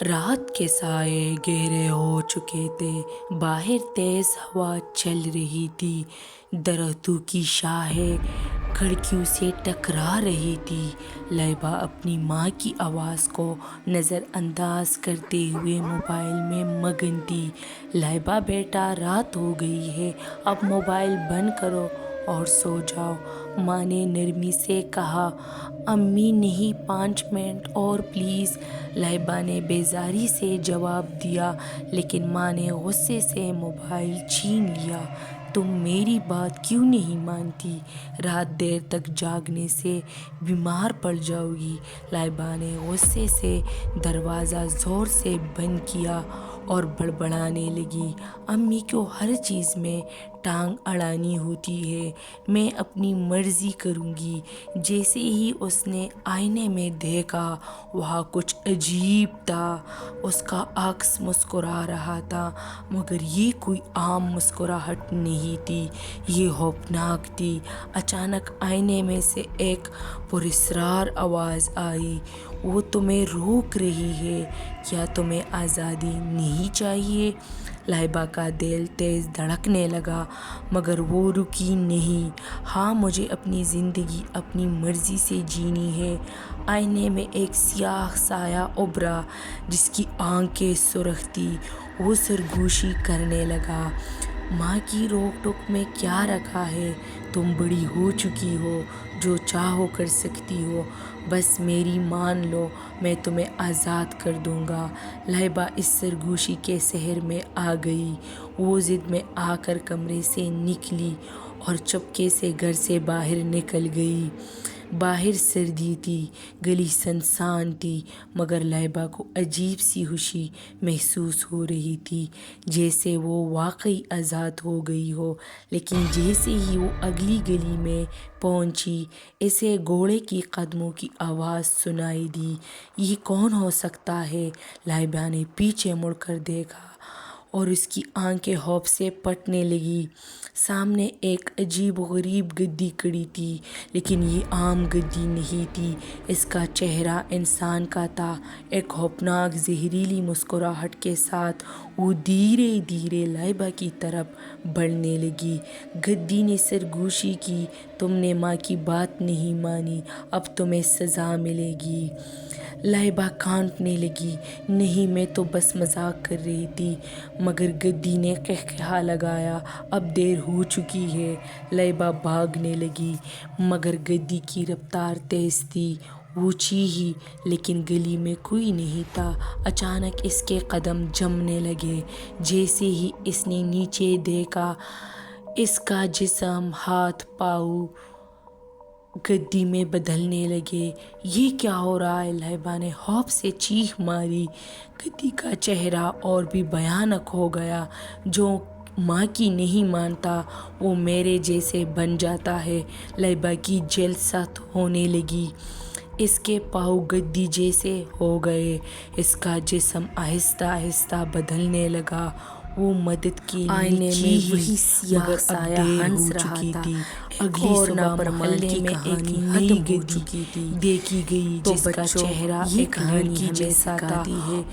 رات کے سائے گہرے ہو چکے تھے، باہر تیز ہوا چل رہی تھی، درختوں کی شاخیں کھڑکیوں سے ٹکرا رہی تھی۔ لائبہ اپنی ماں کی آواز کو نظر انداز کرتے ہوئے موبائل میں مگن تھی۔ لائبہ بیٹا، رات ہو گئی ہے، اب موبائل بند کرو اور سو جاؤ، ماں نے نرمی سے کہا۔ امی نہیں، 5 منٹ اور پلیز، لائبہ نے بیزاری سے جواب دیا، لیکن ماں نے غصے سے موبائل چھین لیا۔ تم میری بات کیوں نہیں مانتی؟ رات دیر تک جاگنے سے بیمار پڑ جاؤ گی۔ لائبہ نے غصے سے دروازہ زور سے بند کیا اور بڑبڑانے لگی، امی کو ہر چیز میں ٹانگ اڑانی ہوتی ہے، میں اپنی مرضی کروں گی۔ جیسے ہی اس نے آئینے میں دیکھا، وہاں کچھ عجیب تھا۔ اس کا عکس مسکرا رہا تھا، مگر یہ کوئی عام مسکراہٹ نہیں تھی، یہ خوفناک تھی۔ اچانک آئینے میں سے ایک پراسرار آواز آئی، وہ تمہیں روک رہی ہے، کیا تمہیں آزادی نہیں چاہیے؟ لائبہ کا دل تیز دھڑکنے لگا، مگر وہ رکی نہیں۔ ہاں، مجھے اپنی زندگی اپنی مرضی سے جینی ہے۔ آئینے میں ایک سیاہ سایہ ابھرا، جس کی آنکھیں سرخ تھیں۔ وہ سرگوشی کرنے لگا، ماں کی روک ٹوک میں کیا رکھا ہے؟ تم بڑی ہو چکی ہو، جو چاہو کر سکتی ہو، بس میری مان لو، میں تمہیں آزاد کر دوں گا۔ لائبہ اس سرگوشی کے سحر میں آ گئی۔ وہ ضد میں آ کر کمرے سے نکلی اور چپکے سے گھر سے باہر نکل گئی۔ باہر سردی تھی، گلی سنسان تھی، مگر لائبہ کو عجیب سی خوشی محسوس ہو رہی تھی، جیسے وہ واقعی آزاد ہو گئی ہو۔ لیکن جیسے ہی وہ اگلی گلی میں پہنچی، اسے گھوڑے کے قدموں کی آواز سنائی دی۔ یہ کون ہو سکتا ہے؟ لائبہ نے پیچھے مڑ کر دیکھا اور اس کی آنکھیں خوف سے پھٹنے لگیں۔ سامنے ایک عجیب و غریب گدی کھڑی تھی، لیکن یہ عام گدی نہیں تھی، اس کا چہرہ انسان کا تھا۔ ایک خوفناک زہریلی مسکراہٹ کے ساتھ وہ دھیرے دھیرے لائبہ کی طرف بڑھنے لگی۔ گدی نے سرگوشی کی، تم نے ماں کی بات نہیں مانی، اب تمہیں سزا ملے گی۔ لائبہ کانپنے لگی، نہیں، میں تو بس مذاق کر رہی تھی، مگر گدی نے قہقہا لگایا، اب دیر ہو چکی ہے۔ لائبہ بھاگنے لگی، مگر گدی کی رفتار تیز تھی، وہ چیخی، لیکن گلی میں کوئی نہیں تھا۔ اچانک اس کے قدم جمنے لگے۔ جیسے ہی اس نے نیچے دیکھا، اس کا جسم، ہاتھ پاؤں گدی میں بدلنے لگے۔ یہ کیا ہو رہا ہے؟ لائبہ نے خوف سے چیخ ماری۔ گدی کا چہرہ اور بھی بھیانک ہو گیا، جو ماں کی نہیں مانتا، وہ میرے جیسے بن جاتا ہے۔ لائبہ کی جلد سخت ہونے لگی، اس کے پاؤں گدی جیسے ہو گئے، اس کا جسم آہستہ آہستہ بدلنے لگا۔ وہ مدد کے لیے چیخی، مگر اب دیر ہو چکی تھی۔ اگلی صبح محلے میں ایک نئی گدی دیکھی گئی، جس کا چہرہ ایک لڑکی جیسا تھا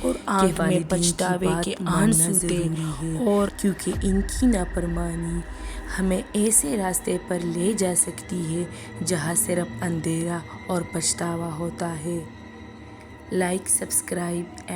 اور آنکھ میں پچھتاوے کے آنسو تھے، اور کیونکہ ان کی نافرمانی ہمیں ایسے راستے پر لے جا سکتی ہے جہاں صرف اندھیرا اور پچھتاوا ہوتا ہے۔ Like, subscribe